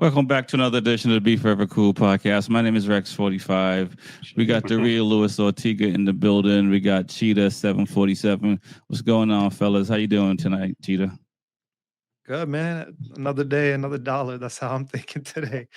Welcome back to another edition of the Be Forever Cool podcast. My name is Rex45. We got the real Luis Ortega in the building. We got Cheetah 747. What's going on, fellas? How you doing tonight, Cheetah? Good man. Another day, another dollar. That's how I'm thinking today.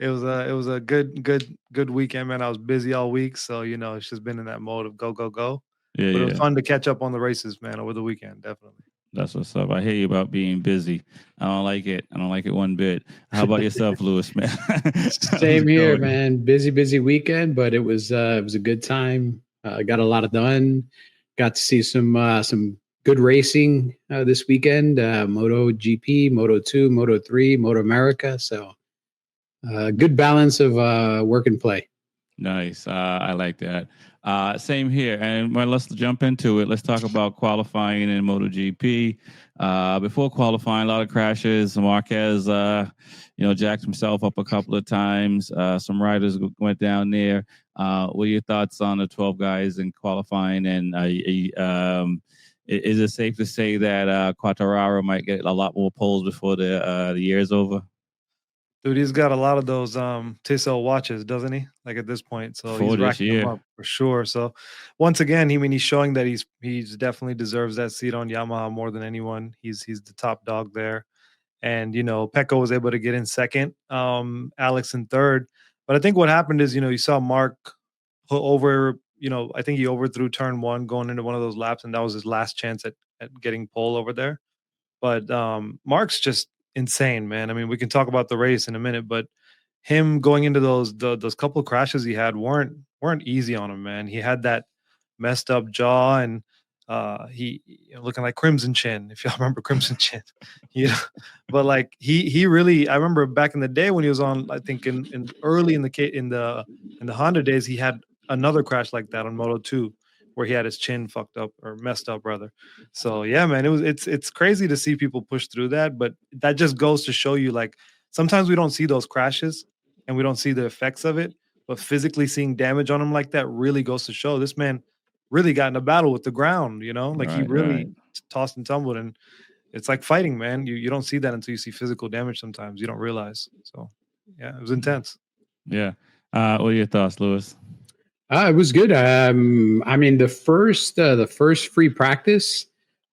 It was a good weekend, man. I was busy all week, so it's just been in that mode of go go go. Yeah, But it was yeah. fun to catch up on the races, man, over the weekend. Definitely. That's what's up. I hear you about being busy. I don't like it. I don't like it one bit. How about yourself, Lewis, man? How's Same it here, going? man. Busy weekend, but it was a good time. Got a lot of done. Got to see some good racing this weekend. MotoGP, Moto2, Moto3, Moto America. So good balance of work and play. Nice. I like that. Same here. And well, let's jump into it. Let's talk about qualifying in MotoGP. Before qualifying, a lot of crashes. Marquez, jacked himself up a couple of times. Some riders went down there. What are your thoughts on the 12 guys in qualifying? And is it safe to say that Quartararo might get a lot more poles before the year is over? Dude, he's got a lot of those Tissot watches, doesn't he? Like at this point, so For he's this racking them year. up for sure. So once again, he's showing that he's definitely deserves that seat on Yamaha more than anyone. He's the top dog there. And Pecco was able to get in second, Alex in third. But I think what happened is you saw Mark put over. I think he overthrew turn one going into one of those laps, and that was his last chance at getting pole over there. But Mark's just insane, man. I mean, we can talk about the race in a minute, but him going into those couple of crashes he had weren't easy on him, man. He had that messed up jaw and he looking like Crimson Chin, if y'all remember Crimson Chin. you know, but like he really, I remember back in the day when he was on, I think in early in the Honda days, he had another crash like that on Moto 2 where he had his chin fucked up or messed up rather. So yeah, man, it's crazy to see people push through that, but that just goes to show you like sometimes we don't see those crashes and we don't see the effects of it, but physically seeing damage on him like that really goes to show this man really got in a battle with the ground, like he Right, right. really tossed and tumbled, and it's like fighting, man. You don't see that until you see physical damage sometimes. You don't realize. So yeah, it was intense. Yeah. What are your thoughts, Lewis? It was good. I mean, the first free practice,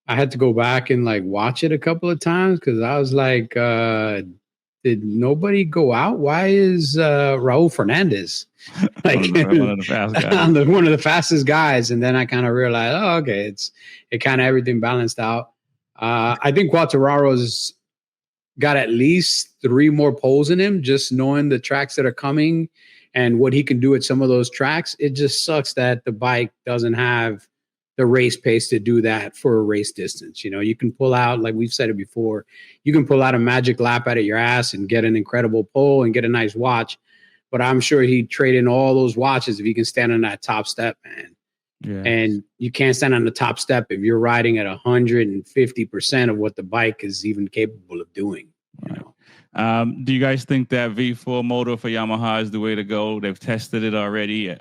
I had to go back and like watch it a couple of times because I was like, did nobody go out? Why is Raul Fernandez like One of the fast guys. one of the fastest guys? And then I kind of realized, oh, okay, it kind of everything balanced out. I think Quartararo's got at least 3 more poles in him, just knowing the tracks that are coming and what he can do at some of those tracks. It just sucks that the bike doesn't have the race pace to do that for a race distance. You can pull out, like we've said it before, you can pull out a magic lap out of your ass and get an incredible pole and get a nice watch. But I'm sure he'd trade in all those watches if he can stand on that top step, man. Yeah. And you can't stand on the top step if you're riding at 150% of what the bike is even capable of doing. Do you guys think that V4 motor for Yamaha is the way to go? They've tested it already. You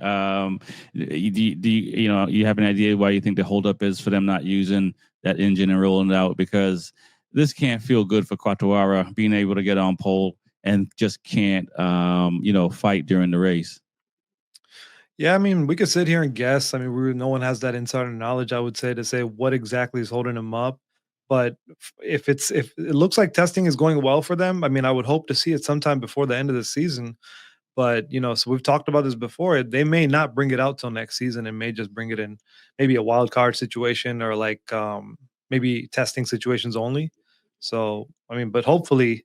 have an idea why you think the holdup is for them not using that engine and rolling it out? Because this can't feel good for Quartararo being able to get on pole and just can't, fight during the race. Yeah, I mean, we could sit here and guess. I mean, no one has that insider knowledge, I would say, to say what exactly is holding him up. But if it looks like testing is going well for them, I mean, I would hope to see it sometime before the end of the season. But so we've talked about this before. They may not bring it out till next season and may just bring it in maybe a wild card situation or like maybe testing situations only. So I mean, but hopefully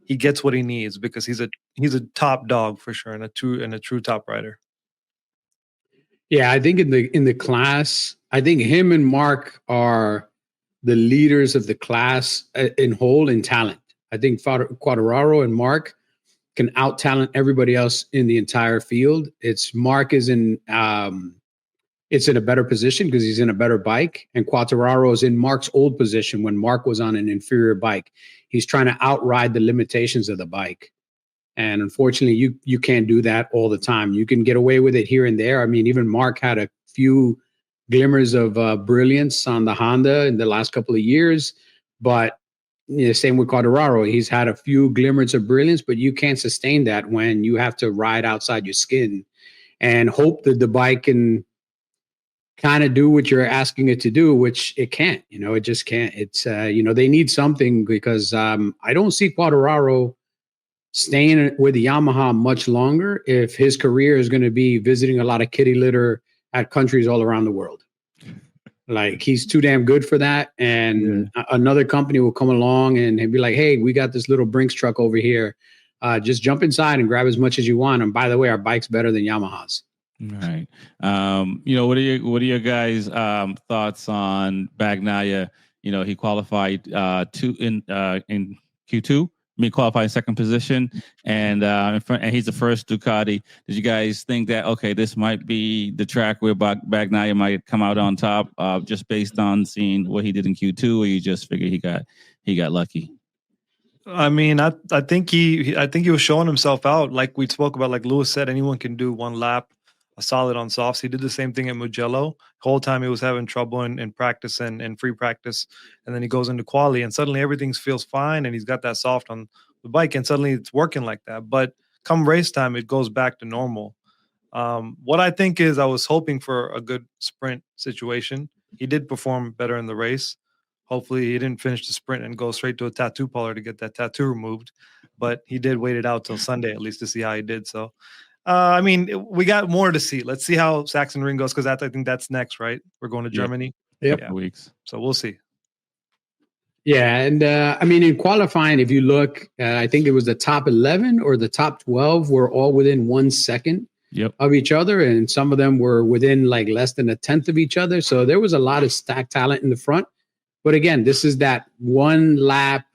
he gets what he needs because he's a top dog for sure and a true top rider. Yeah, I think in the class, I think him and Mark are the leaders of the class in whole in talent. I think Quartararo and Mark can out talent everybody else in the entire field. It's Mark is it's in a better position because he's in a better bike, and Quartararo is in Mark's old position when Mark was on an inferior bike. He's trying to outride the limitations of the bike. And unfortunately, you can't do that all the time. You can get away with it here and there. I mean, even Mark had a few glimmers of brilliance on the Honda in the last couple of years, but same with Quartararo. He's had a few glimmers of brilliance, but you can't sustain that when you have to ride outside your skin and hope that the bike can kind of do what you're asking it to do, which it can't. It just can't. It's they need something, because I don't see Quartararo staying with the Yamaha much longer if his career is going to be visiting a lot of kitty litter at countries all around the world. Like, he's too damn good for that. And another company will come along and be like, hey, we got this little Brinks truck over here. Just jump inside and grab as much as you want. And by the way, our bike's better than Yamaha's. Right. What are your guys' thoughts on Bagnaia? He qualified in Q2. Qualified second position, and he's the first Ducati. Did you guys think that, okay, this might be the track where Bagnaia might come out on top, just based on seeing what he did in Q2, or you just figure he got lucky? I mean, I think he was showing himself out, like we spoke about. Like Lewis said, anyone can do one lap, a solid on softs. He did the same thing at Mugello. The whole time he was having trouble in practice and free practice, and then he goes into quali, and suddenly everything feels fine, and he's got that soft on the bike, and suddenly it's working like that. But come race time, it goes back to normal. What I think is, I was hoping for a good sprint situation. He did perform better in the race. Hopefully he didn't finish the sprint and go straight to a tattoo parlor to get that tattoo removed, but he did wait it out till Sunday at least to see how he did. So I mean, we got more to see. Let's see how Sachsenring goes, because I think that's next, right? We're going to Germany. Yep. Weeks. So we'll see. Yeah, and I mean, in qualifying, if you look, I think it was the top 11 or the top 12 were all within 1 second of each other, and some of them were within like less than a tenth of each other. So there was a lot of stacked talent in the front. But again, this is that one lap,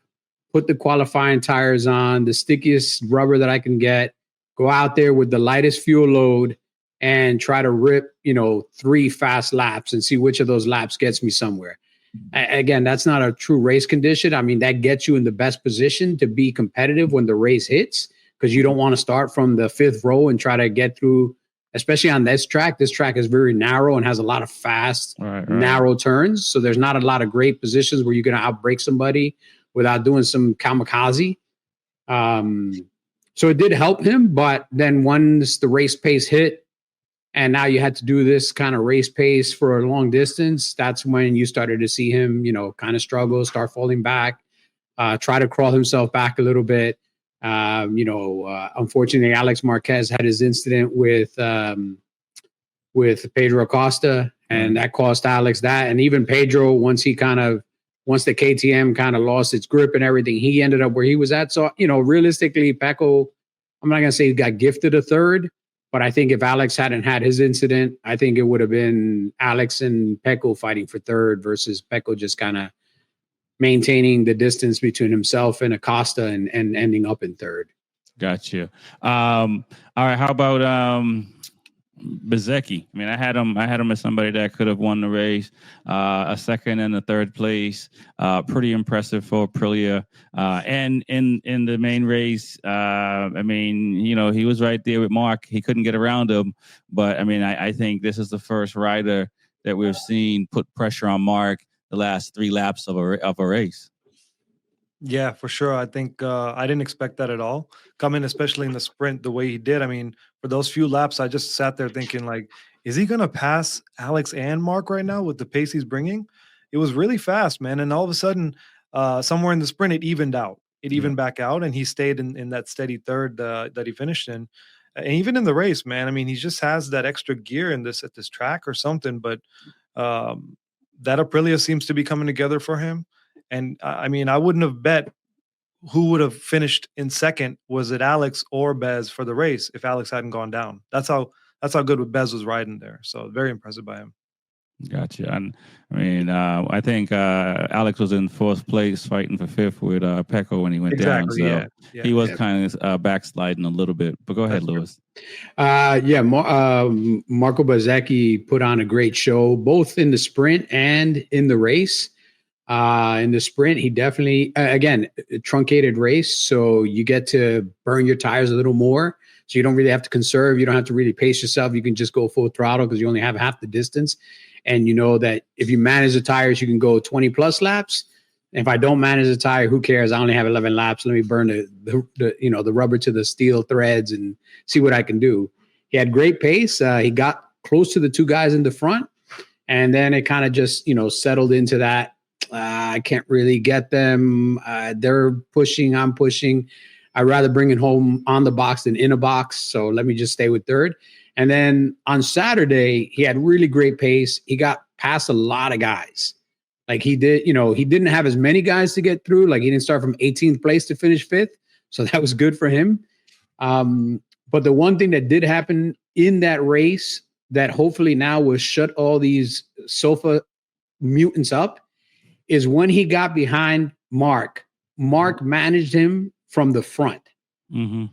put the qualifying tires on, the stickiest rubber that I can get, go out there with the lightest fuel load and try to rip, 3 fast laps and see which of those laps gets me somewhere. Again, that's not a true race condition. I mean, that gets you in the best position to be competitive when the race hits, because you don't want to start from the 5th row and try to get through, especially on this track. This track is very narrow and has a lot of fast, narrow turns. So there's not a lot of great positions where you're going to outbrake somebody without doing some kamikaze. So it did help him, but then once the race pace hit, and now you had to do this kind of race pace for a long distance, that's when you started to see him, kind of struggle, start falling back, try to crawl himself back a little bit. Unfortunately, Alex Marquez had his incident with Pedro Acosta, and that cost Alex that. And even Pedro, once the KTM kind of lost its grip and everything, he ended up where he was at. So, realistically, Pecco, I'm not going to say he got gifted a third, but I think if Alex hadn't had his incident, I think it would have been Alex and Pecco fighting for third versus Pecco just kind of maintaining the distance between himself and Acosta and ending up in third. Gotcha. All right. How about Bezzecchi? I mean, I had him as somebody that could have won the race, a second and a third place. Pretty impressive for Aprilia. And in the main race, I mean, he was right there with Mark. He couldn't get around him, but I mean, I think this is the first rider that we've seen put pressure on Mark the last 3 laps of a race. Yeah, for sure. I think I didn't expect that at all. Coming, especially in the sprint, the way he did. I mean, for those few laps, I just sat there thinking, like, is he going to pass Alex and Mark right now with the pace he's bringing? It was really fast, man. And all of a sudden, somewhere in the sprint, it evened out. It evened back out, and he stayed in that steady third that he finished in. And even in the race, man, I mean, he just has that extra gear at this track or something. But that Aprilia seems to be coming together for him. And I mean, I wouldn't have bet who would have finished in second. Was it Alex or Bez for the race if Alex hadn't gone down? That's how good Bez was riding there. So very impressive by him. Gotcha. And I mean, I think Alex was in 4th place fighting for 5th with Pecco when he went down. So yeah. He was kind of backsliding a little bit. But go ahead, Lewis. Marco Bezzecchi put on a great show, both in the sprint and in the race. In the sprint, he definitely, again, a truncated race. So you get to burn your tires a little more. So you don't really have to conserve. You don't have to really pace yourself. You can just go full throttle because you only have half the distance. And you know that if you manage the tires, you can go 20 plus laps. If I don't manage the tire, who cares? I only have 11 laps. Let me burn the rubber to the steel threads and see what I can do. He had great pace. He got close to the two guys in the front, and then it kind of just settled into that. I can't really get them. They're pushing. I'm pushing. I'd rather bring it home on the box than in a box. So let me just stay with third. And then on Saturday, he had really great pace. He got past a lot of guys. Like he did, he didn't have as many guys to get through. Like he didn't start from 18th place to finish 5th. So that was good for him. But the one thing that did happen in that race that hopefully now will shut all these sofa mutants up is when he got behind Mark managed him from the front. Mm-hmm.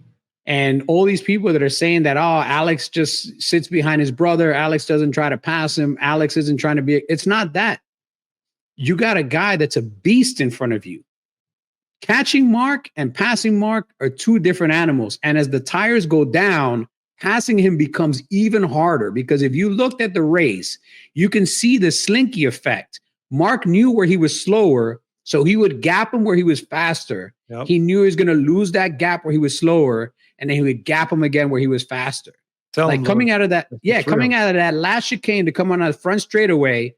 And all these people that are saying that, Alex just sits behind his brother. Alex doesn't try to pass him. Alex isn't trying to be. It's not that. You got a guy that's a beast in front of you. Catching Mark and passing Mark are two different animals. And as the tires go down, passing him becomes even harder because if you looked at the race, you can see the slinky effect. Mark knew where he was slower, so he would gap him where he was faster. Yep. He knew he was going to lose that gap where he was slower, and then he would gap him again where he was faster. Coming out of that last chicane to come on a front straightaway,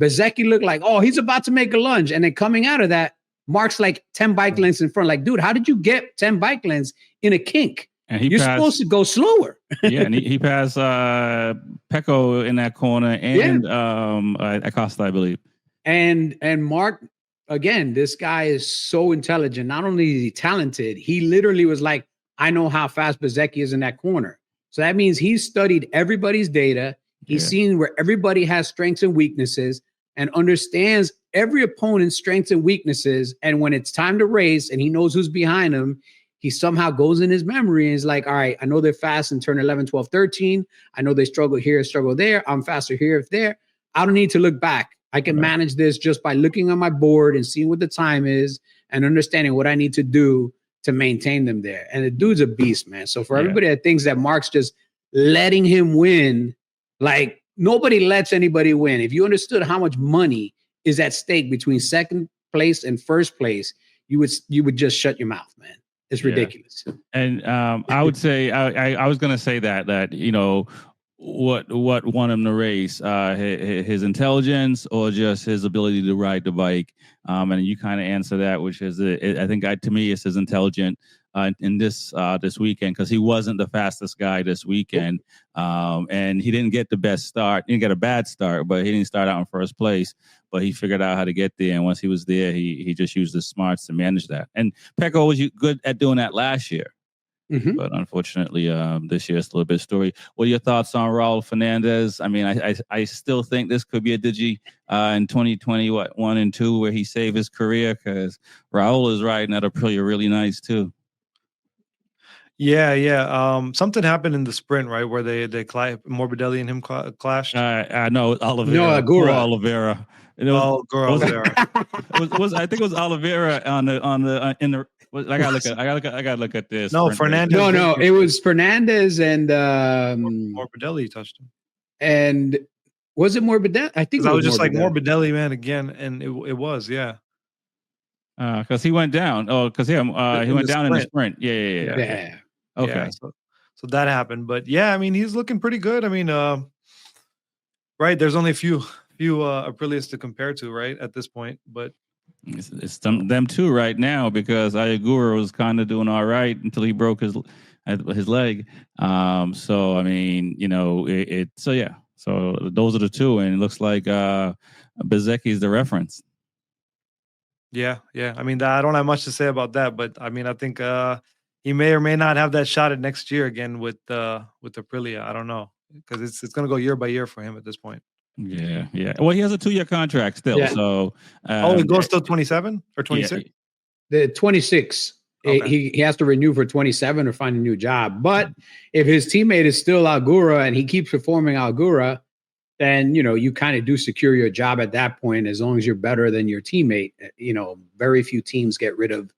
Bezzecchi looked like, he's about to make a lunge. And then coming out of that, Mark's like 10 bike lengths in front. Like, dude, how did you get 10 bike lengths in a kink? And you're supposed to go slower. Yeah, and he passed Pecco in that corner and Acosta, I believe. And Mark, again, this guy is so intelligent. Not only is he talented, he literally was like, I know how fast Bezzecchi is in that corner. So that means he's studied everybody's data. He's seen where everybody has strengths and weaknesses and understands every opponent's strengths and weaknesses. And when it's time to race and he knows who's behind him, he somehow goes in his memory and is like, all right, I know they're fast in turn 11, 12, 13. I know they struggle here, struggle there. I'm faster here, if there. I don't need to look back. I can manage this just by looking on my board and seeing what the time is and understanding what I need to do to maintain them there. And the dude's a beast, man. So for everybody that thinks that Mark's just letting him win, like nobody lets anybody win. If you understood how much money is at stake between second place and first place, you would just shut your mouth, man. It's ridiculous. And I would say I was going to say that what won him the race, his intelligence or just his ability to ride the bike. And you kind of answer that, which is I think to me it's his intelligence in this weekend, because he wasn't the fastest guy this weekend, and he didn't get the best start. He didn't get a bad start, but he didn't start out in first place. But he figured out how to get there, and once he was there, he just used his smarts to manage that. And Pecco was good at doing that last year. Mm-hmm. But unfortunately, this year it's a little bit story. What are your thoughts on Raul Fernandez? I mean, I still think this could be a digi in 2021 and 2 where he saved his career, because Raul is riding at Aprilia really nice too. Yeah. Something happened in the sprint, right, where they Morbidelli and him clashed. I know Oliveira. No, Agura. Oliveira. Oliveira. I think it was Oliveira on the in the. I gotta look at this. No, Fernandez. No, it was Fernandez and Morbidelli touched him. And was it Morbidelli? I think I was just like Morbidelli, man, again, and it was, yeah. Because he went down. Oh, because he went down in the sprint. Yeah. Okay. Yeah, so that happened, but yeah, I mean, he's looking pretty good. I mean, right, there's only a few Aprilias to compare to, right, at this point, but it's them two right now, because Ayagura was kind of doing all right until he broke his leg. So I mean, so those are the two, and it looks like Bezzecchi is the reference. Yeah. I mean, I don't have much to say about that, but I mean, I think he may or may not have that shot at next year again with Aprilia. I don't know, because it's going to go year by year for him at this point. Yeah. Well, he has a 2-year contract still, so it goes till 27 or 26. The 26. Okay. He has to renew for 27 or find a new job. But if his teammate is still Agura and he keeps performing Agura, then you kind of do secure your job at that point, as long as you're better than your teammate. Very few teams get rid of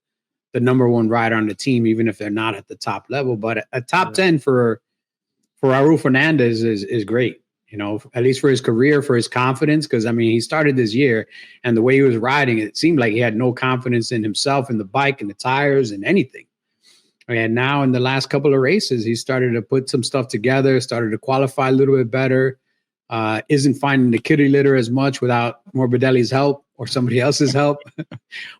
the number one rider on the team, even if they're not at the top level. But a top 10 for Raul Fernandez is great. you know, at least for his career, for his confidence. Because, I mean, he started this year and the way he was riding, it seemed like he had no confidence in himself and the bike and the tires and anything. And now in the last couple of races, he started to put some stuff together, started to qualify a little bit better. Isn't finding the kitty litter as much without Morbidelli's help or somebody else's help.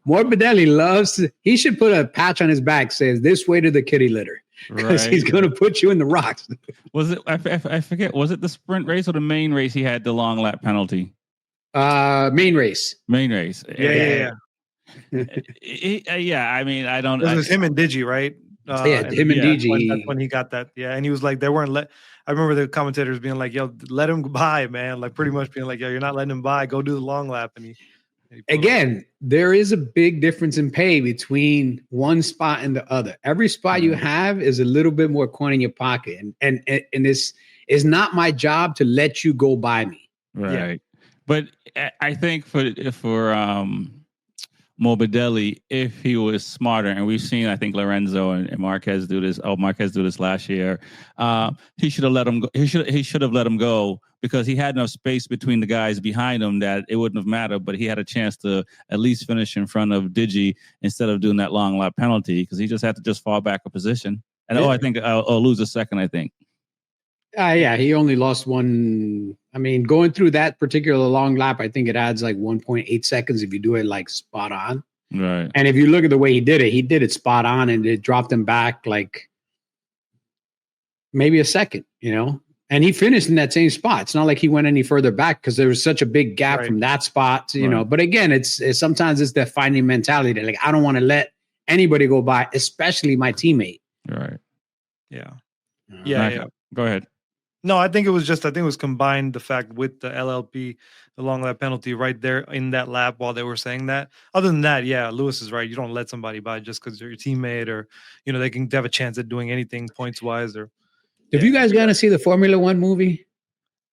Morbidelli he should put a patch on his back says this way to the kitty litter, because he's going to put you in the rocks. Was it, I forget, was it the sprint race or the main race he had the long lap penalty? Main race. Yeah. Yeah, I mean, I don't. It was him and Digi, right? Him and DG. That's when he got that. Yeah, and he was like, they weren't I remember the commentators being like, "Yo, let him by, man!" Like pretty much being like, "Yo, you're not letting him by. Go do the long lap." And he again, there is a big difference in pay between one spot and the other. Every spot you have is a little bit more coin in your pocket, and this is not my job to let you go by me. Right, but I think for Morbidelli, if he was smarter, and we've seen, I think Lorenzo and Marquez do this. Oh, Marquez do this last year. He should have let him go. He should have let him go, because he had enough space between the guys behind him that it wouldn't have mattered. But he had a chance to at least finish in front of Digi instead of doing that long lap penalty, because he just had to just fall back a position. And I think I'll lose a second, I think. Yeah, he only lost one. I mean, going through that particular long lap, I think it adds like 1.8 seconds if you do it like spot on. Right. And if you look at the way he did it spot on, and it dropped him back like maybe a second, you know? And he finished in that same spot. It's not like he went any further back, because there was such a big gap from that spot, you know. But again, it's sometimes it's that fighting mentality that, like, I don't want to let anybody go by, especially my teammate. Right. Yeah. Go ahead. No, I think it was combined, the fact with the LLP, the long lap penalty right there in that lap while they were saying that. Other than that, yeah, Lewis is right. You don't let somebody by just because they're your teammate, or, you know, they can have a chance at doing anything points wise. Or have you guys got to see the Formula One movie?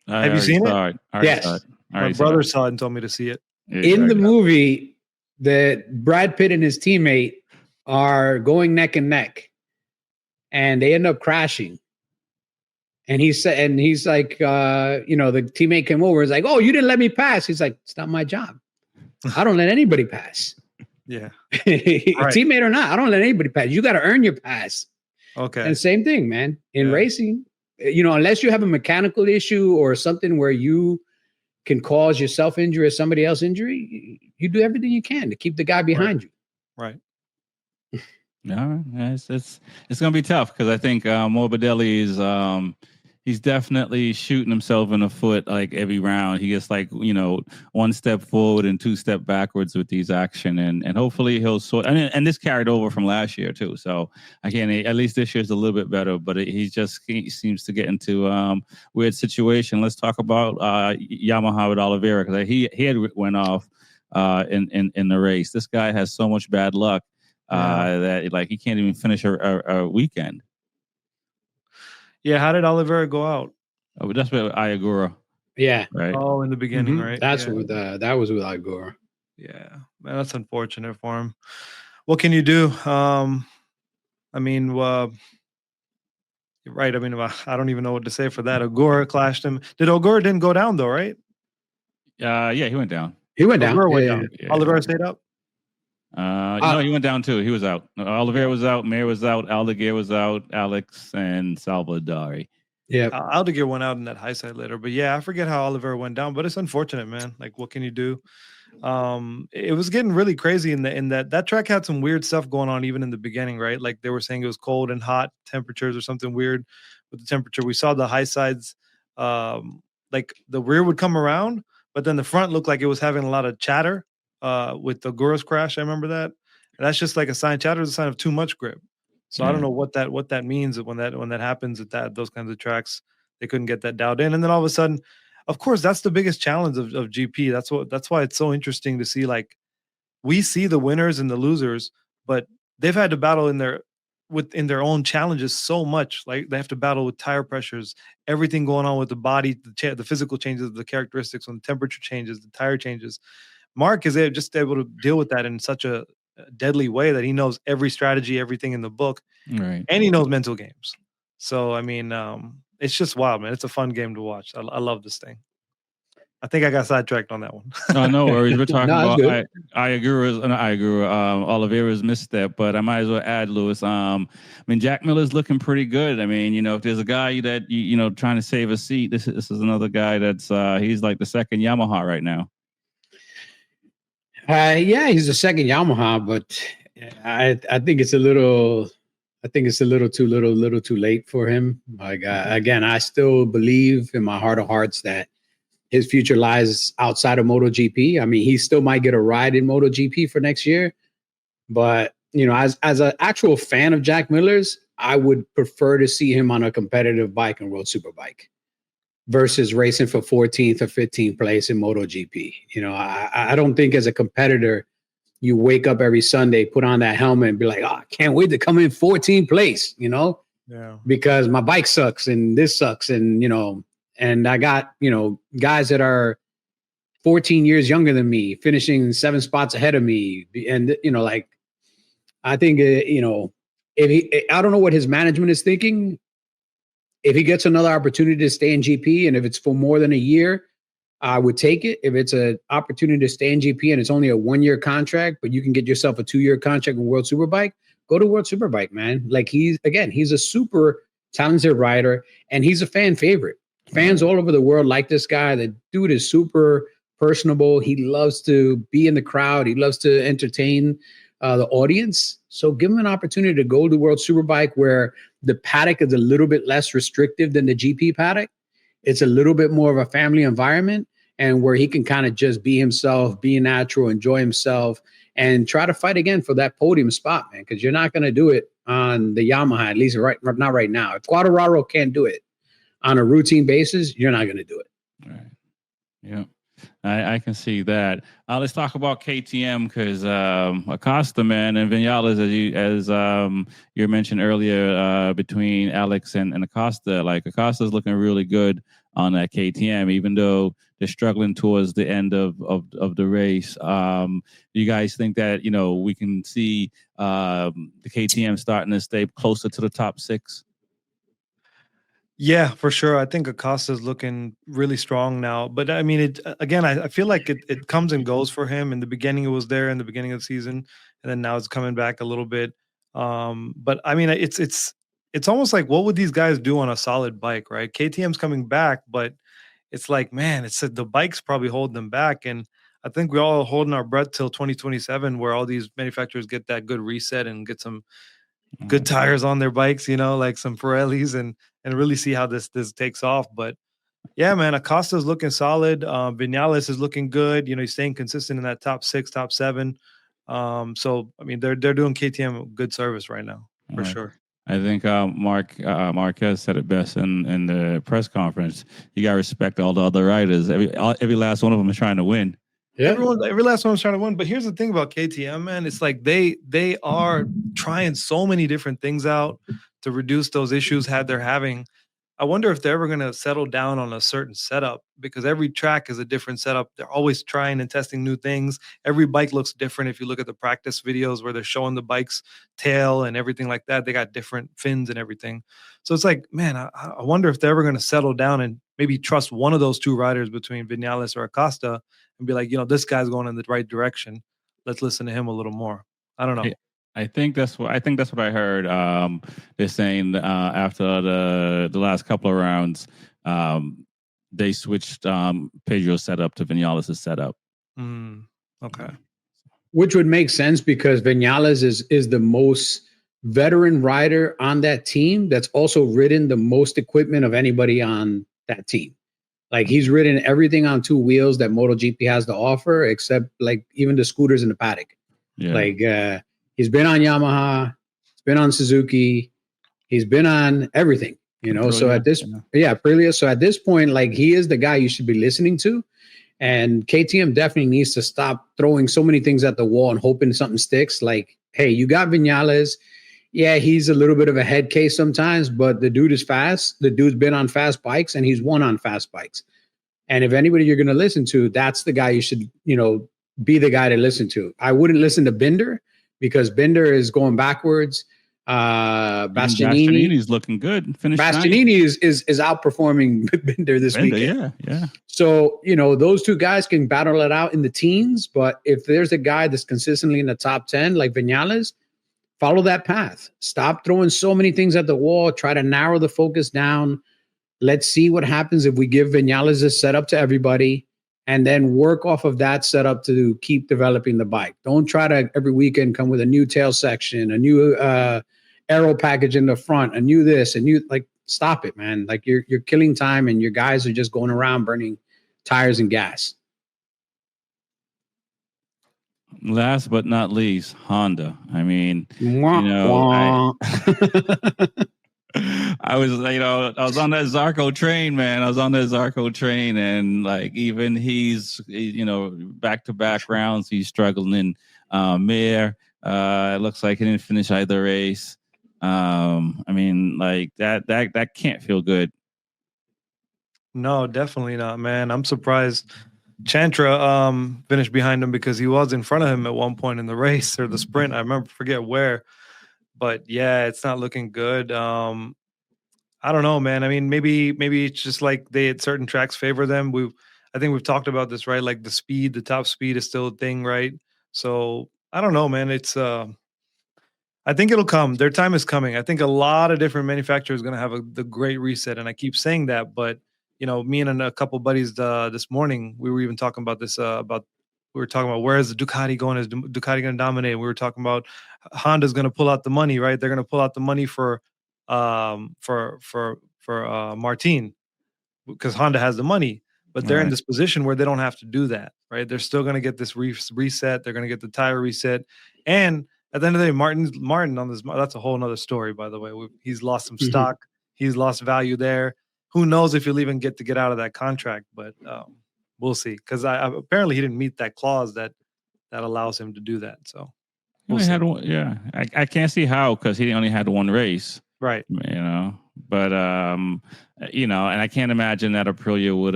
Have you seen it? Yes. My brother saw it and told me to see it. In the movie, that Brad Pitt and his teammate are going neck and neck, and they end up crashing. And he's like, you know, the teammate came over. He's like, "Oh, you didn't let me pass." He's like, "It's not my job. I don't let anybody pass." Yeah. Teammate or not, I don't let anybody pass. You got to earn your pass. Okay. And same thing, man. In racing, you know, unless you have a mechanical issue or something where you can cause yourself injury or somebody else injury, you do everything you can to keep the guy behind you. Right. No, it's going to be tough, because I think Morbidelli is he's definitely shooting himself in the foot like every round. He gets like, you know, one step forward and two step backwards with these action, and hopefully he'll sort. And this carried over from last year too. So again, at least this year's a little bit better. But he seems to get into weird situation. Let's talk about Yamaha with Oliveira, because he had went off in the race. This guy has so much bad luck. That like he can't even finish a weekend. Yeah, how did Oliveira go out? Oh, that's with Iagura. Yeah. Right. Oh, in the beginning, right? That's with that was with Iagura. Yeah, man, that's unfortunate for him. What can you do? I mean, you're right. I mean, I don't even know what to say for that. Ogura clashed him. Ogura didn't go down though, right? Yeah, he went down. Ogura went down. Yeah. Oliveira stayed up. No, he went down too. He was out. Oliveira was out. Mayer was out. Aldeguer was out. Alex and Salvadori. Yeah, Aldeguer went out in that high side later. But yeah, I forget how Oliveira went down. But it's unfortunate, man. Like, what can you do? It was getting really crazy in that track had some weird stuff going on even in the beginning, right? Like they were saying it was cold and hot temperatures or something weird with the temperature. We saw the high sides, like the rear would come around, but then the front looked like it was having a lot of chatter. With the Gura's crash, I remember that. And that's just like a sign. Chatter is a sign of too much grip. So I don't know what that means when that happens at those kinds of tracks. They couldn't get that dialed in, and then all of a sudden, of course, that's the biggest challenge of GP. That's why it's so interesting to see. Like, we see the winners and the losers, but they've had to battle in their own challenges so much. Like they have to battle with tire pressures, everything going on with the body, the physical changes, the characteristics, when the temperature changes, the tire changes. Mark is just able to deal with that in such a deadly way that he knows every strategy, everything in the book, right? And he knows mental games. So I mean, it's just wild, man. It's a fun game to watch. I love this thing. I think I got sidetracked on that one. No, no worries. We're talking No, that's about good. I agree with Oliveira's misstep, but I might as well add Lewis. I mean, Jack Miller's looking pretty good. I mean, if there's a guy that trying to save a seat, this is another guy that's he's like the second Yamaha right now. Yeah, he's the second Yamaha, but I think it's a little too late for him. Like again, I still believe in my heart of hearts that his future lies outside of MotoGP. I mean, he still might get a ride in MotoGP for next year, but as an actual fan of Jack Miller's, I would prefer to see him on a competitive bike and World Superbike versus racing for 14th or 15th place in MotoGP. I don't think as a competitor, you wake up every Sunday, put on that helmet and be like, I can't wait to come in 14th place, Yeah. because my bike sucks and this sucks. And, and I got, guys that are 14 years younger than me, finishing 7 spots ahead of me. And, I think, I don't know what his management is thinking. If he gets another opportunity to stay in GP, and if it's for more than a year, I would take it. If it's an opportunity to stay in GP and it's only a 1-year contract, but you can get yourself a 2-year contract in World Superbike, go to World Superbike, man. Like he's a super talented rider and he's a fan favorite. Fans all over the world like this guy. The dude is super personable. He loves to be in the crowd. He loves to entertain the audience. So give him an opportunity to go to World Superbike where the paddock is a little bit less restrictive than the GP paddock. It's a little bit more of a family environment and where he can kind of just be himself, be natural, enjoy himself, and try to fight again for that podium spot, man, because you're not going to do it on the Yamaha, at least not right now. If Quartararo can't do it on a routine basis, you're not going to do it. Right. Yeah. I can see that. Let's talk about KTM because Acosta, man, and Vinales, as you mentioned earlier, between Alex and Acosta, like Acosta's looking really good on that KTM, even though they're struggling towards the end of the race. Do you guys think that we can see the KTM starting to stay closer to the top 6? Yeah, for sure. I think Acosta's looking really strong now. But I mean, I feel like it comes and goes for him. In the beginning, it was there in the beginning of the season, and then now it's coming back a little bit. But I mean, it's almost like what would these guys do on a solid bike, right? KTM's coming back, but it's like, man, the bike's probably holding them back. And I think we're all holding our breath till 2027, where all these manufacturers get that good reset and get some good tires on their bikes, like some Pirellis, and really see how this takes off. But yeah, man, Acosta's looking solid. Vinales is looking good. He's staying consistent in that top 6, top 7. So I mean, they're doing KTM good service right now for sure. I think Marquez said it best in the press conference. You got to respect all the other riders. Every last one of them is trying to win. Yeah. Every last one's trying to win. But here's the thing about KTM, man. It's like they are trying so many different things out to reduce those issues they're having. I wonder if they're ever going to settle down on a certain setup, because every track is a different setup. They're always trying and testing new things. Every bike looks different. If you look at the practice videos where they're showing the bike's tail and everything like that, they got different fins and everything. So it's like, man, I wonder if they're ever going to settle down and maybe trust one of those two riders between Vinales or Acosta and be like, this guy's going in the right direction. Let's listen to him a little more. I don't know. Yeah. I think that's what I heard. They're saying after the last couple of rounds, they switched Pedro's setup to Vinales' setup. Okay. Which would make sense because Vinales is the most veteran rider on that team that's also ridden the most equipment of anybody on that team. Like he's ridden everything on 2 wheels that MotoGP has to offer, except like even the scooters in the paddock. Yeah. Like he's been on Yamaha, he's been on Suzuki, he's been on everything, Aprilia, so at this, Aprilia. So at this point, like he is the guy you should be listening to. And KTM definitely needs to stop throwing so many things at the wall and hoping something sticks. Like, hey, you got Vinales. Yeah, he's a little bit of a head case sometimes, but the dude is fast. The dude's been on fast bikes and he's won on fast bikes. And if anybody you're going to listen to, that's the guy you should, be the guy to listen to. I wouldn't listen to Binder because Binder is going backwards. Bastianini. Bastianini's looking good. Finished Bastianini is outperforming Binder this weekend. Yeah. So, those two guys can battle it out in the teens, but if there's a guy that's consistently in the top 10, like Vinales, follow that path. Stop throwing so many things at the wall. Try to narrow the focus down. Let's see what happens if we give Vinales a setup to everybody and then work off of that setup to keep developing the bike. Don't try to every weekend come with a new tail section, a new aero package in the front, a new this, a new, like, stop it, man. Like, you're killing time and your guys are just going around burning tires and gas. Last but not least, Honda. I mean, I was on that Zarco train, man. I was on that Zarco train, and like even he's back-to-back rounds, he's struggling in Mir. It looks like he didn't finish either race. I mean, like that can't feel good. No, definitely not, man. I'm surprised Chantra finished behind him because he was in front of him at one point in the race or the sprint. I forget where. But yeah, it's not looking good. I don't know, man. I mean, maybe it's just like certain tracks favor them. I think we've talked about this, right? Like the top speed is still a thing, right? So I don't know, man. It's I think it'll come. Their time is coming. I think a lot of different manufacturers are going to have the great reset, and I keep saying that. But me and a couple buddies this morning, we were even talking about this. We were talking about where is the Ducati going? Is Ducati going to dominate? We were talking about Honda's going to pull out the money, right? They're going to pull out the money for Martin because Honda has the money, but they're in this position where they don't have to do that, right? They're still going to get this reset. They're going to get the tire reset, and at the end of the day, Martin on this, that's a whole nother story, by the way. He's lost some stock. He's lost value there. Who knows if he'll even get out of that contract, but we'll see. Because apparently he didn't meet that clause that allows him to do that. So we'll see. I can't see how, because he only had one race. Right. But and I can't imagine that Aprilia would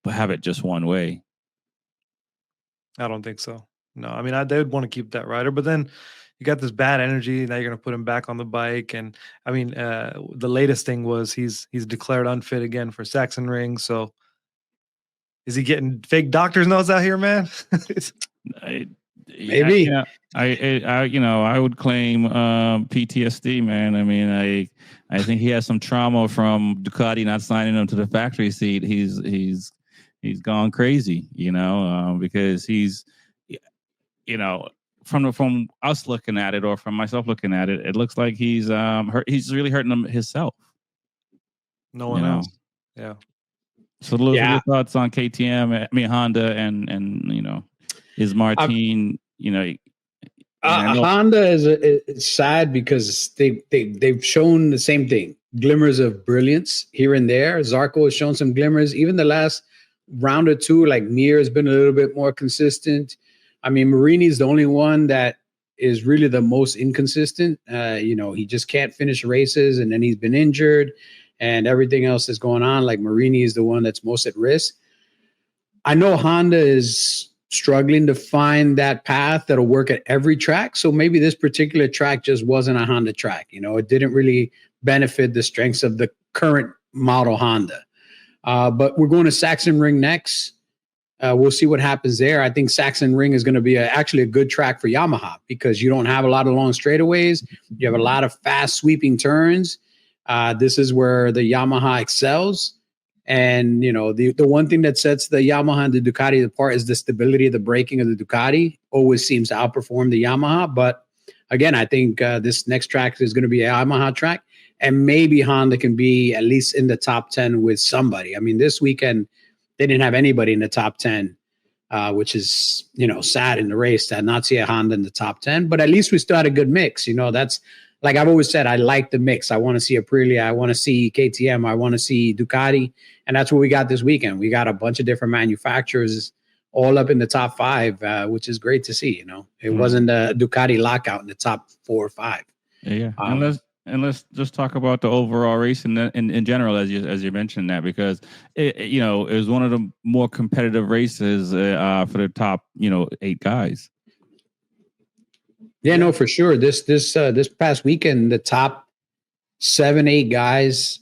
have it just one way. I don't think so. No, I mean, they would want to keep that rider, but then you got this bad energy. Now you're going to put him back on the bike, and I mean, the latest thing was he's declared unfit again for Sachsenring. So, is he getting fake doctor's notes out here, man? Maybe. I would claim PTSD, man. I mean, I think he has some trauma from Ducati not signing him to the factory seat. He's gone crazy, because he's. From us looking at it, or from myself looking at it, it looks like he's he's really hurting himself. No one else. Yeah. So those are your thoughts on KTM, I mean Honda, and is Martin, Honda is sad because they've shown the same thing, glimmers of brilliance here and there. Zarco has shown some glimmers. Even the last round or two, like Mir has been a little bit more consistent. I mean, Marini is the only one that is really the most inconsistent. He just can't finish races, and then he's been injured, and everything else is going on. Like Marini is the one that's most at risk. I know Honda is struggling to find that path that'll work at every track. So maybe this particular track just wasn't a Honda track. It didn't really benefit the strengths of the current model Honda. But we're going to Sachsenring next. We'll see what happens there. I think Sachsenring is going to be actually a good track for Yamaha because you don't have a lot of long straightaways. You have a lot of fast sweeping turns. This is where the Yamaha excels. And, the one thing that sets the Yamaha and the Ducati apart is the stability of the braking of the Ducati. Always seems to outperform the Yamaha. But again, I think this next track is going to be a Yamaha track. And maybe Honda can be at least in the top 10 with somebody. I mean, this weekend, they didn't have anybody in the top 10, which is, sad in the race to not see a Honda in the top 10. But at least we still had a good mix. That's like I've always said, I like the mix. I want to see Aprilia. I want to see KTM. I want to see Ducati. And that's what we got this weekend. We got a bunch of different manufacturers all up in the top 5, which is great to see. It wasn't a Ducati lockout in the top 4 or 5. Yeah. And let's just talk about the overall race in general, as you mentioned that, because it was one of the more competitive races for the top 8 guys. Yeah, no, for sure. This past weekend, the top 7-8 guys.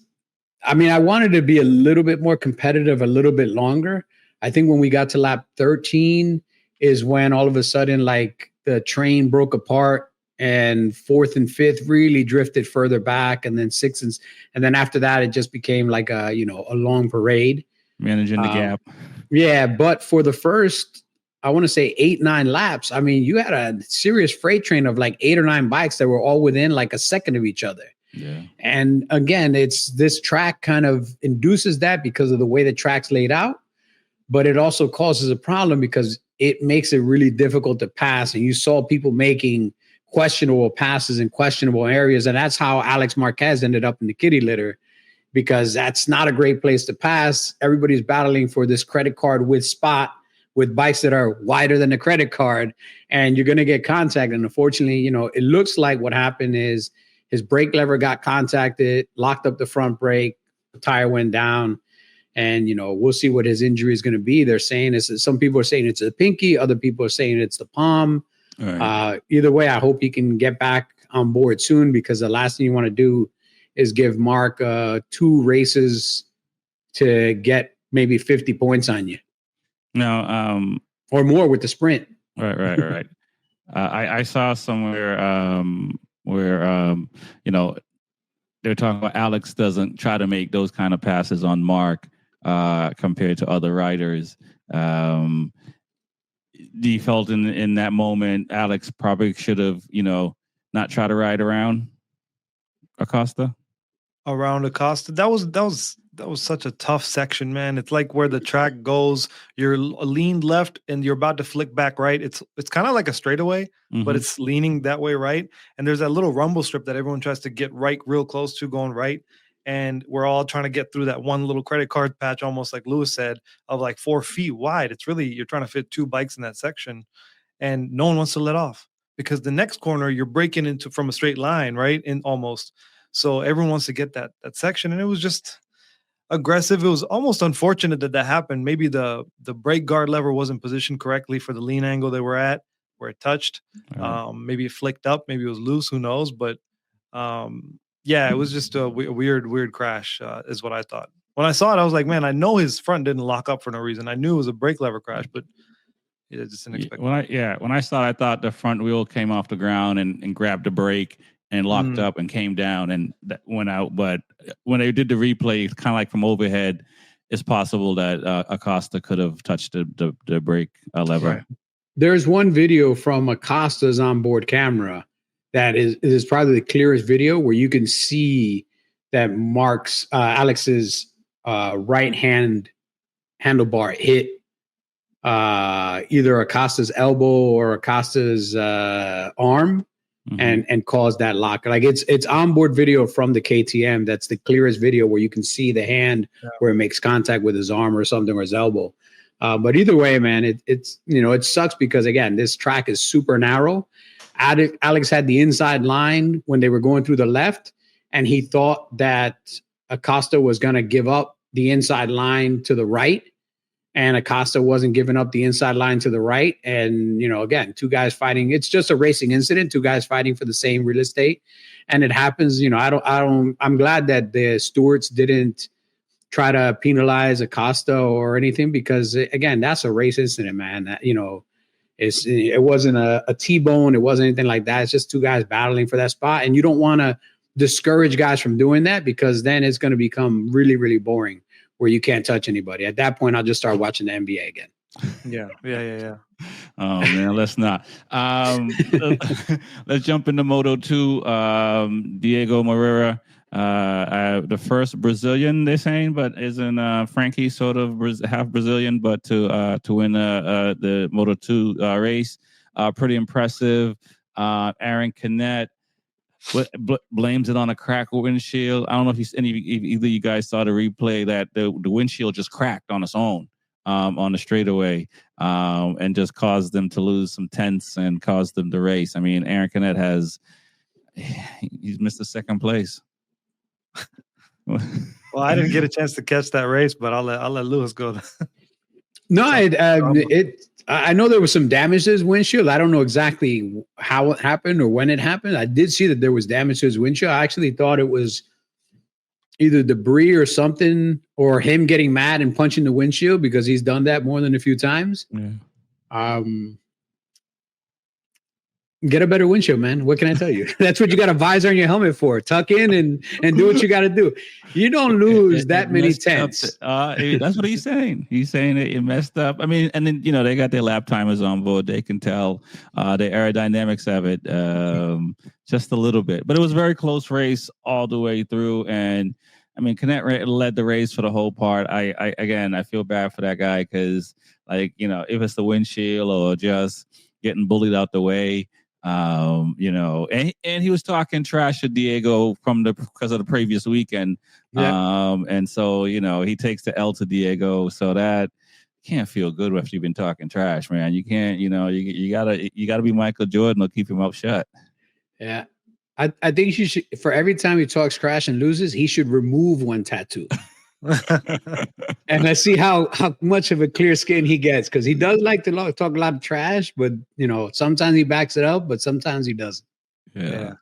I mean, I wanted to be a little bit more competitive, a little bit longer. I think when we got to lap 13 is when all of a sudden, like, the train broke apart, and fourth and fifth really drifted further back, and then sixth and then after that, it just became like a long parade, managing the gap. Yeah, but for the first, I want to say 8-9 laps, I mean, you had a serious freight train of like 8 or 9 bikes that were all within like a second of each other. Yeah. And again, it's this track kind of induces that because of the way the track's laid out, but it also causes a problem because it makes it really difficult to pass. And you saw people making questionable passes in questionable areas. And that's how Alex Marquez ended up in the kitty litter, because that's not a great place to pass. Everybody's battling for this credit card with spot with bikes that are wider than the credit card, and you're going to get contact. And unfortunately, it looks like what happened is his brake lever got contacted, locked up the front brake, the tire went down, and, we'll see what his injury is going to be. They're saying some people are saying it's a pinky. Other people are saying it's the palm. Right. Either way, I hope he can get back on board soon, because the last thing you want to do is give Mark 2 races to get maybe 50 points on you. No, or more with the sprint. Right. I saw somewhere where they're talking about Alex doesn't try to make those kind of passes on Mark compared to other riders. Do you felt in that moment Alex probably should have not try to ride around Acosta? Around Acosta, that was such a tough section, man. It's like where the track goes, you're leaned left and you're about to flick back right. It's kind of like a straightaway, but it's leaning that way right. And there's that little rumble strip that everyone tries to get right real close to going right. And we're all trying to get through that one little credit card patch, almost like Lewis said, of like 4 feet wide. It's really, you're trying to fit 2 bikes in that section, and no one wants to let off, because the next corner you're breaking into from a straight line, right? In almost. So everyone wants to get that section, and it was just aggressive. It was almost unfortunate that happened. Maybe the brake guard lever wasn't positioned correctly for the lean angle they were at, where it touched. Right. Maybe it flicked up, maybe it was loose, who knows? But yeah, it was just a weird crash, is what I thought. When I saw it, I was like, man, I know his front didn't lock up for no reason. I knew it was a brake lever crash, but yeah, just didn't expect. When I saw it, I thought the front wheel came off the ground and grabbed the brake and locked up and came down and that went out. But when they did the replay, kind of like from overhead, it's possible that Acosta could have touched the brake lever. Right. There's one video from Acosta's onboard camera that is probably the clearest video, where you can see that Alex's right hand handlebar hit either Acosta's elbow or Acosta's arm. And caused that lock. Like it's onboard video from the KTM. That's the clearest video where you can see the hand where it makes contact with his arm or something, or his elbow. But either way, man, it sucks because, again, this track is super narrow. Alex had the inside line when they were going through the left, and he thought that Acosta was going to give up the inside line to the right. And Acosta wasn't giving up the inside line to the right. And, again, 2 guys fighting. It's just a racing incident, 2 guys fighting for the same real estate. And it happens, I'm glad that the stewards didn't try to penalize Acosta or anything, because, again, that's a race incident, man. That, it wasn't a T-bone. It wasn't anything like that. It's just 2 guys battling for that spot. And you don't want to discourage guys from doing that, because then it's going to become really, really boring, where you can't touch anybody. At that point, I'll just start watching the NBA again. Yeah. Oh man, let's not. Let's jump into Moto2. Diego Moreira, the first Brazilian, they're saying, but isn't Frankie sort of half Brazilian? But to win the Moto2 race, pretty impressive. Aaron Canet blames it on a cracked windshield. I don't know if either you guys saw the replay, that the windshield just cracked on its own on the straightaway and just caused them to lose some tenths and caused them to race. I mean, Aaron Canet he's missed the second place. Well, I didn't get a chance to catch that race, but I'll let Lewis go. No, I know there was some damage to his windshield. I don't know exactly how it happened or when it happened. I did see that there was damage to his windshield. I actually thought it was either debris or something, or him getting mad and punching the windshield, because he's done that more than a few times. Yeah. Get a better windshield, man. What can I tell you? That's what you got a visor on your helmet for. Tuck in and do what you got to do. You don't lose that many tenths. That's what he's saying. He's saying it messed up. I mean, and then, they got their lap timers on board. They can tell the aerodynamics of it just a little bit. But it was a very close race all the way through. And, I mean, Canet led the race for the whole part. I feel bad for that guy because, if it's the windshield or just getting bullied out the way, and he was talking trash to Diego because of the previous weekend. Yeah. And so, he takes the L to Diego. So that can't feel good after you've been talking trash, man. You can't, you gotta be Michael Jordan or keep him up shut. Yeah. I think you should, for every time he talks trash and loses, he should remove one tattoo. And let's see how much of a clear skin he gets, because he does like to talk a lot of trash, but sometimes he backs it up, but sometimes he doesn't. Yeah.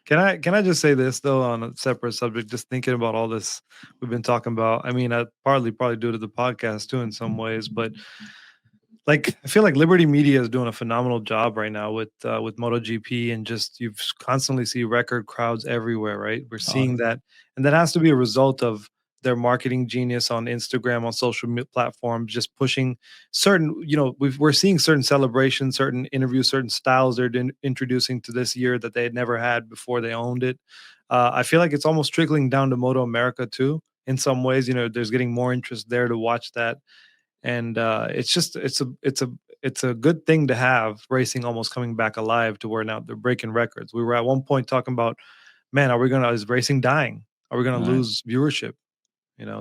Can I just say this though, on a separate subject, just thinking about all this we've been talking about? I mean, I partly probably due to the podcast too in some ways, but I feel like Liberty Media is doing a phenomenal job right now with MotoGP, and just you constantly see record crowds everywhere, right? We're seeing that, and that has to be a result of their marketing genius on Instagram, on social platforms, just pushing certain, we're seeing certain celebrations, certain interviews, certain styles they're introducing to this year that they had never had before they owned it. I feel like it's almost trickling down to Moto America too, in some ways. There's getting more interest there to watch that. And it's a good thing to have racing almost coming back alive to where now they're breaking records. We were at one point talking about, man, is racing dying? Are we going to lose viewership?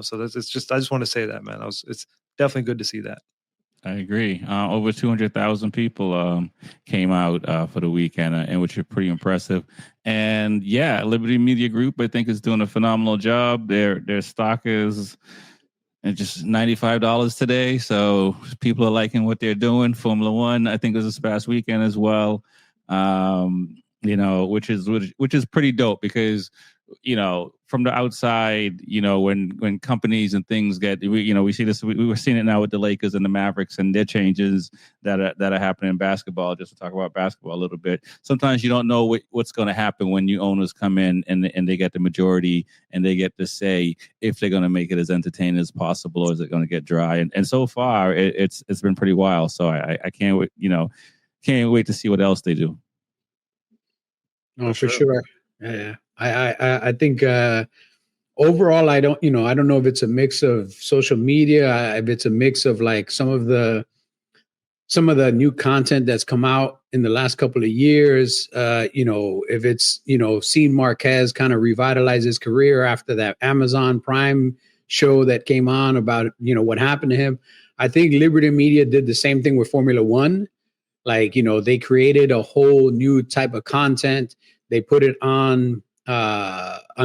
So I just want to say that, man. It's definitely good to see that. I agree. Over 200,000 people came out for the weekend, and which is pretty impressive. And yeah, Liberty Media Group, I think, is doing a phenomenal job. Their stock is just $95 today, so people are liking what they're doing. Formula One, I think, was this past weekend as well. Which is pretty dope, because from the outside, when companies and things we see this, we were seeing it now with the Lakers and the Mavericks and their changes that are happening in basketball. Just to talk about basketball a little bit, sometimes you don't know what's going to happen when new owners come in and they get the majority and they get to say if they're going to make it as entertaining as possible, or is it going to get dry. And so far it's been pretty wild. So I can't wait, can't wait to see what else they do. Oh, for sure. Yeah. I think overall, I don't know if it's a mix of social media, if it's a mix of some of the new content that's come out in the last couple of years. If it's seeing Marquez kind of revitalize his career after that Amazon Prime show that came on about what happened to him. I think Liberty Media did the same thing with Formula One. They created a whole new type of content. They put it on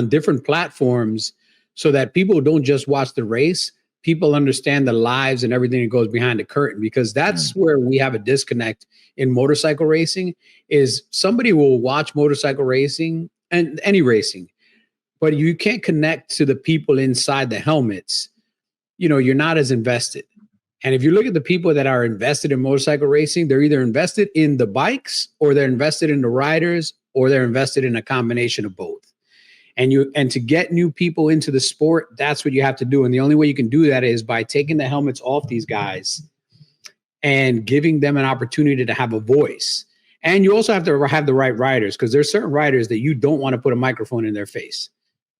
different platforms so that people don't just watch the race. People understand the lives and everything that goes behind the curtain, because that's where we have a disconnect in motorcycle racing. Is somebody will watch motorcycle racing and any racing, but you can't connect to the people inside the helmets. You're not as invested. And if you look at the people that are invested in motorcycle racing, they're either invested in the bikes, or they're invested in the riders, or they're invested in a combination of both. And to get new people into the sport, that's what you have to do. And the only way you can do that is by taking the helmets off these guys and giving them an opportunity to have a voice. And you also have to have the right riders, because there's certain riders that you don't want to put a microphone in their face.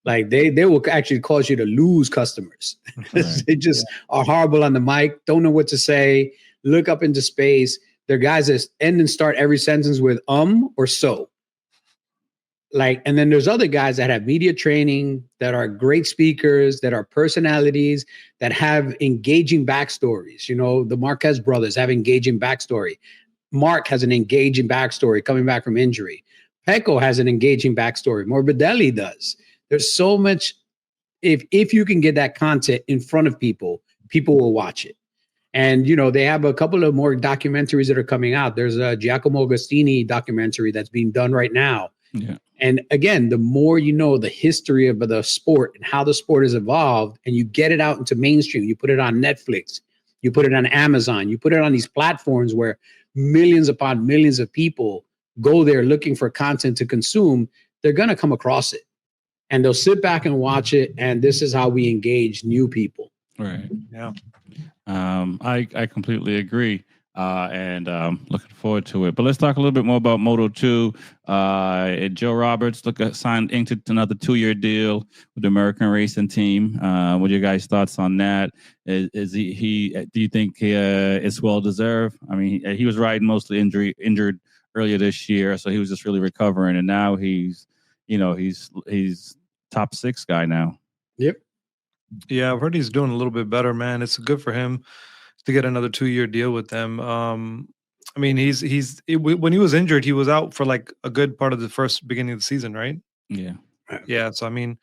They will actually cause you to lose customers. Right. They just are horrible on the mic, don't know what to say, look up into space. They're guys that end and start every sentence with or so. And then there's other guys that have media training, that are great speakers, that are personalities, that have engaging backstories. The Marquez brothers have engaging backstory. Mark has an engaging backstory coming back from injury. Pecco has an engaging backstory. Morbidelli does. There's so much. If you can get that content in front of people, people will watch it. And, they have a couple of more documentaries that are coming out. There's a Giacomo Agostini documentary that's being done right now. Yeah. And again, the more you know the history of the sport and how the sport has evolved, and you get it out into mainstream, you put it on Netflix, you put it on Amazon, you put it on these platforms where millions upon millions of people go there looking for content to consume, they're going to come across it. And they'll sit back and watch it. And this is how we engage new people. Right. Yeah. I completely agree. And looking forward to it. But let's talk a little bit more about Moto 2. Joe Roberts signed into another 2-year deal with the American Racing Team. What are your guys' thoughts on that? Is he do you think it's well deserved? I mean, he was riding mostly injured earlier this year, so he was just really recovering, and now he's top 6 guy now. Yep. Yeah, I've heard he's doing a little bit better, man. It's good for him to get another 2-year deal with them. I mean, when he was injured, he was out for like a good part of the beginning of the season, right? Yeah. Yeah. So, I mean,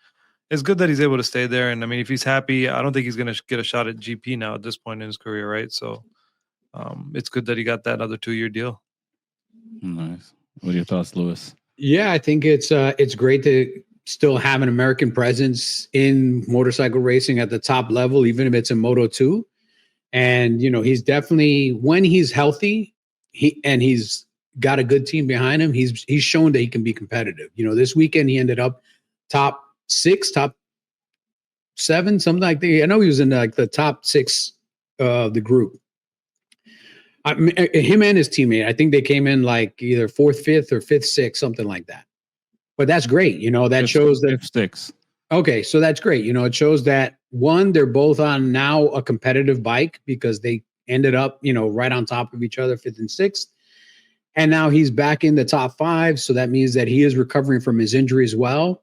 it's good that he's able to stay there. And I mean, if he's happy, I don't think he's going to get a shot at GP now at this point in his career, right? So, it's good that he got that other 2-year deal. Nice. What are your thoughts, Lewis? Yeah, I think it's great to still have an American presence in motorcycle racing at the top level, even if it's in Moto 2. And, he's definitely, when he's healthy, he's got a good team behind him, he's shown that he can be competitive. This weekend he ended up top 6, top 7, something like that. I know he was in like the top 6 of the group. Him and his teammate, I think they came in like either 4th, 5th, or 5th, 6th, something like that. But that's great. That shows that 5th, 6th. Okay, so that's great. It shows that, one, they're both on now a competitive bike because they ended up, right on top of each other, 5th and 6th. And now he's back in the top 5. So that means that he is recovering from his injury as well.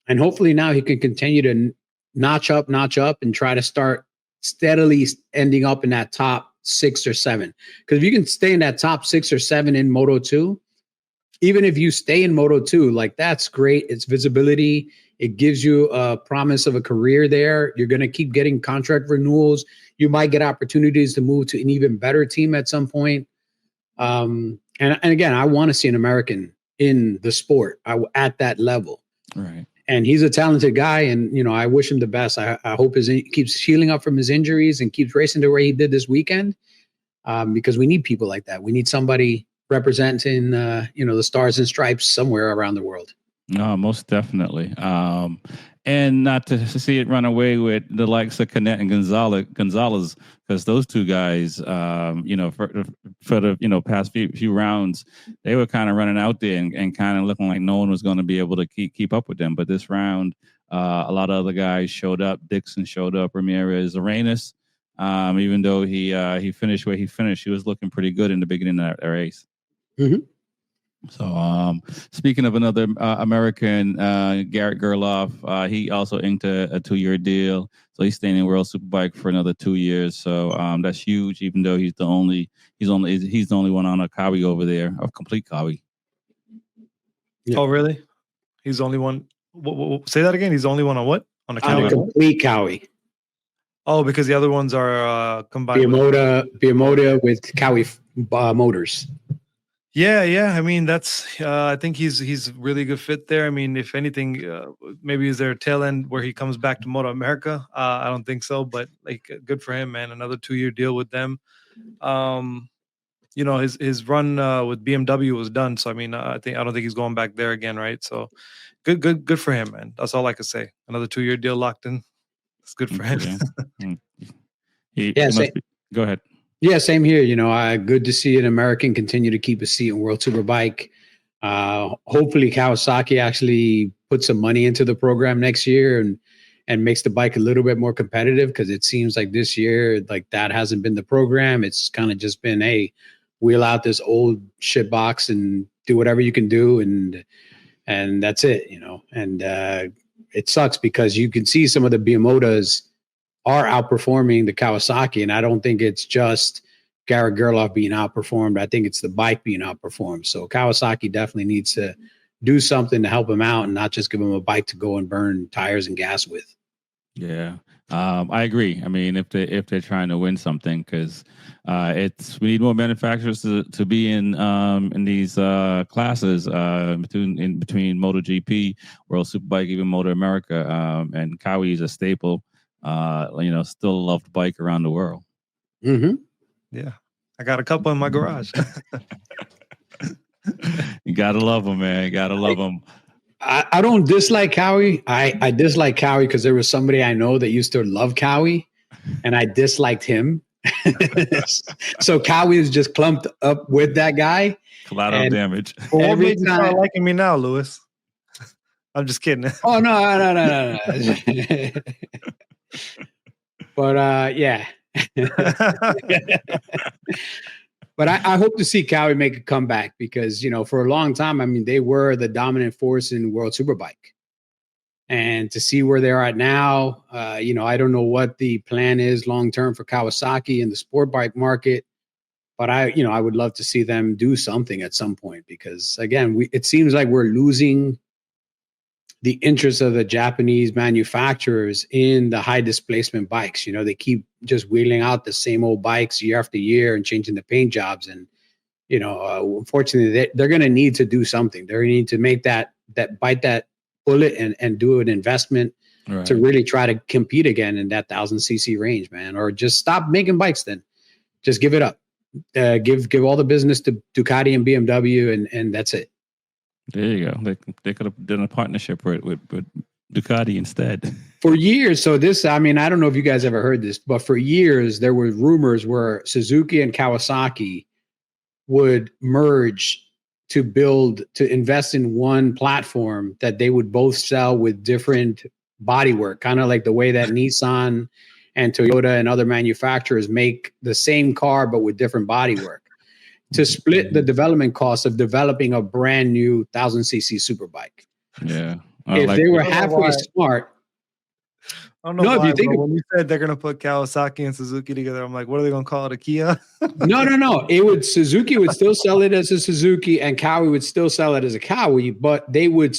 And hopefully now he can continue to notch up, and try to start steadily ending up in that top 6 or 7. Because if you can stay in that top 6 or 7 in Moto 2, even if you stay in Moto 2, like that's great. It's visibility. It gives you a promise of a career there. You're going to keep getting contract renewals. You might get opportunities to move to an even better team at some point. And again, I want to see an American in the sport at that level. Right. And he's a talented guy, and I wish him the best. I hope he keeps healing up from his injuries and keeps racing the way he did this weekend, because we need people like that. We need somebody representing, the stars and stripes somewhere around the world. No, most definitely. And not to see it run away with the likes of Canet and Gonzalez, because those two guys, for the past few rounds, they were kind of running out there and kind of looking like no one was going to be able to keep up with them. But this round, a lot of other guys showed up. Dixon showed up. Ramirez, Arenas, even though he finished where he finished, he was looking pretty good in the beginning of that race. Mm-hmm. So, speaking of another American, Garrett Gerloff, he also inked a 2-year deal. So he's staying in World Superbike for another 2 years. So that's huge. Even though he's the only one on a Kawi over there, a complete Kawi. Yeah. Oh, really? He's the only one. Say that again. He's the only one on what? On a Kawi. On a complete Kawi. Oh, because the other ones are combined. Biamoda with Kawi motors. Yeah. I mean, that's. I think he's really good fit there. I mean, if anything, maybe is there a tail end where he comes back to Moto America? I don't think so, but like, good for him, man. Another 2-year deal with them. His run with BMW was done. So I mean, I don't think he's going back there again, right? So, good for him, man. That's all I can say. Another 2-year deal locked in. It's good for him. Go ahead. Yeah, same here. Good to see an American continue to keep a seat in World Superbike. Hopefully Kawasaki actually puts some money into the program next year and makes the bike a little bit more competitive, because it seems like this year, like, that hasn't been the program. It's kind of just been, hey, wheel out this old shit box and do whatever you can do, and that's it, And it sucks because you can see some of the Biamodas are outperforming the Kawasaki, and I don't think it's just Garrett Gerloff being outperformed. I think it's the bike being outperformed. So Kawasaki definitely needs to do something to help him out and not just give him a bike to go and burn tires and gas with. Yeah, I agree. I mean, if they're trying to win something, because we need more manufacturers to be in these classes between MotoGP, World Superbike, even Moto America, and Kawi is a staple. Still a loved bike around the world. Mm-hmm. Yeah, I got a couple in my garage. You gotta love them, man. You gotta love them. I don't dislike Cowie. I dislike Cowie because there was somebody I know that used to love Cowie, and I disliked him. So Cowie is just clumped up with that guy. Collateral damage. Well, what made you start liking me now, Lewis? I'm just kidding. Oh no. But yeah. But I hope to see Cowie make a comeback because, for a long time, I mean, they were the dominant force in World Superbike. And to see where they're at now, I don't know what the plan is long term for Kawasaki in the sport bike market. But I would love to see them do something at some point because, again, it seems like we're losing the interest of the Japanese manufacturers in the high displacement bikes. They keep just wheeling out the same old bikes year after year and changing the paint jobs. And, unfortunately, they're going to need to do something. They're going to need to make that bite that bullet and do an investment to really try to compete again in that 1,000cc range, man, or just stop making bikes. Then just give it up, give all the business to Ducati and BMW and that's it. There you go. They could have done a partnership with Ducati instead. For years, so this, I mean, I don't know if you guys ever heard this, but for years there were rumors where Suzuki and Kawasaki would merge to invest in one platform that they would both sell with different bodywork, kind of like the way that Nissan and Toyota and other manufacturers make the same car but with different bodywork. To split the development costs of developing a brand new 1,000cc superbike. Yeah. If they were halfway smart. I don't know why, when you said they're going to put Kawasaki and Suzuki together, I'm like, what are they going to call it, a Kia? No. Suzuki would still sell it as a Suzuki and Cowie would still sell it as a Cowie, but they would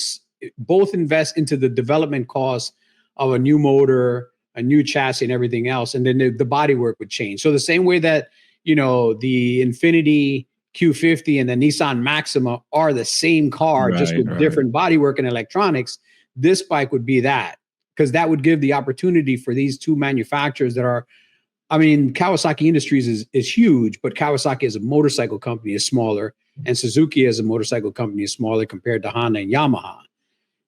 both invest into the development costs of a new motor, a new chassis and everything else. And then the bodywork would change. So the same way that, the Infiniti Q50 and the Nissan Maxima are the same car, just with different bodywork and electronics. This bike would be that, because that would give the opportunity for these two manufacturers that are, I mean, Kawasaki Industries is huge, but Kawasaki as a motorcycle company is smaller, and Suzuki as a motorcycle company is smaller compared to Honda and Yamaha.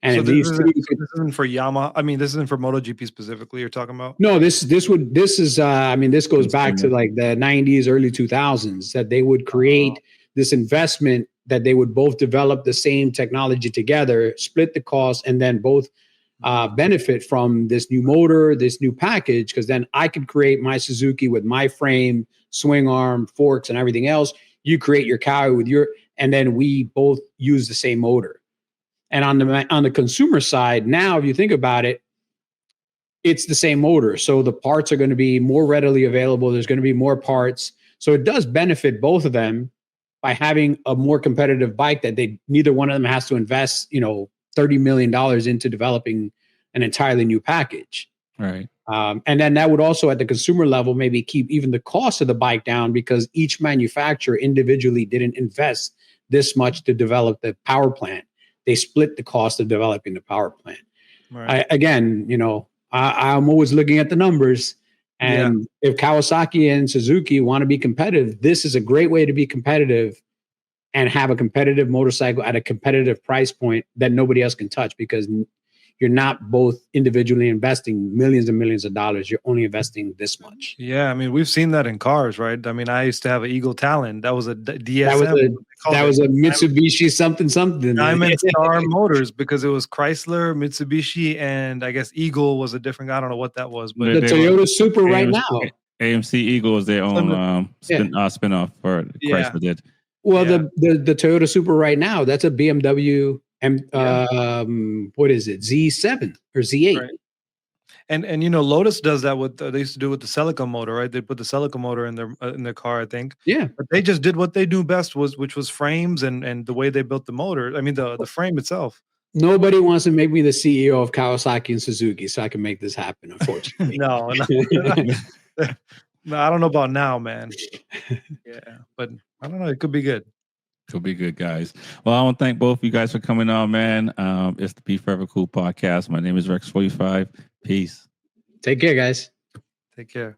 And so this isn't for Yamaha. I mean, this isn't for MotoGP specifically. You're talking about? No, this goes back to like the 90s, early 2000s that they would create this investment that they would both develop the same technology together, split the cost, and then both benefit from this new motor, this new package. Because then I could create my Suzuki with my frame, swing arm, forks, and everything else. You create your Cowie with and then we both use the same motor. And on the consumer side, now, if you think about it, it's the same motor. So the parts are going to be more readily available. There's going to be more parts. So it does benefit both of them by having a more competitive bike that neither one of them has to invest, $30 million into developing an entirely new package. Right. And then that would also at the consumer level, maybe keep even the cost of the bike down because each manufacturer individually didn't invest this much to develop the power plant. They split the cost of developing the power plant. Right. I'm always looking at the numbers. And if Kawasaki and Suzuki want to be competitive, this is a great way to be competitive and have a competitive motorcycle at a competitive price point that nobody else can touch because you're not both individually investing millions and millions of dollars. You're only investing this much. Yeah, I mean, we've seen that in cars, right? I mean, I used to have an Eagle Talon. That was a DSM. That was a Mitsubishi something. Diamond Star Motors because it was Chrysler, Mitsubishi, and I guess Eagle was a different. I don't know what that was, but the Toyota Supra right now. AMC Eagle is their own spin-off for Chrysler did. Well, the Toyota Supra right now, that's a BMW. What is it? Z7 or Z8. Right. And Lotus does that with they used to do with the Celica motor, right? They put the Celica motor in their car, I think. Yeah. But they just did what they do best which was frames and the way they built the motor. I mean the frame itself. Nobody wants to make me the CEO of Kawasaki and Suzuki, so I can make this happen. Unfortunately, No. No, I don't know about now, man. Yeah, but I don't know. It could be good. Could be good, guys. Well, I want to thank both of you guys for coming on, man. It's the Be Forever Cool podcast. My name is Rex45. Peace. Take care, guys. Take care.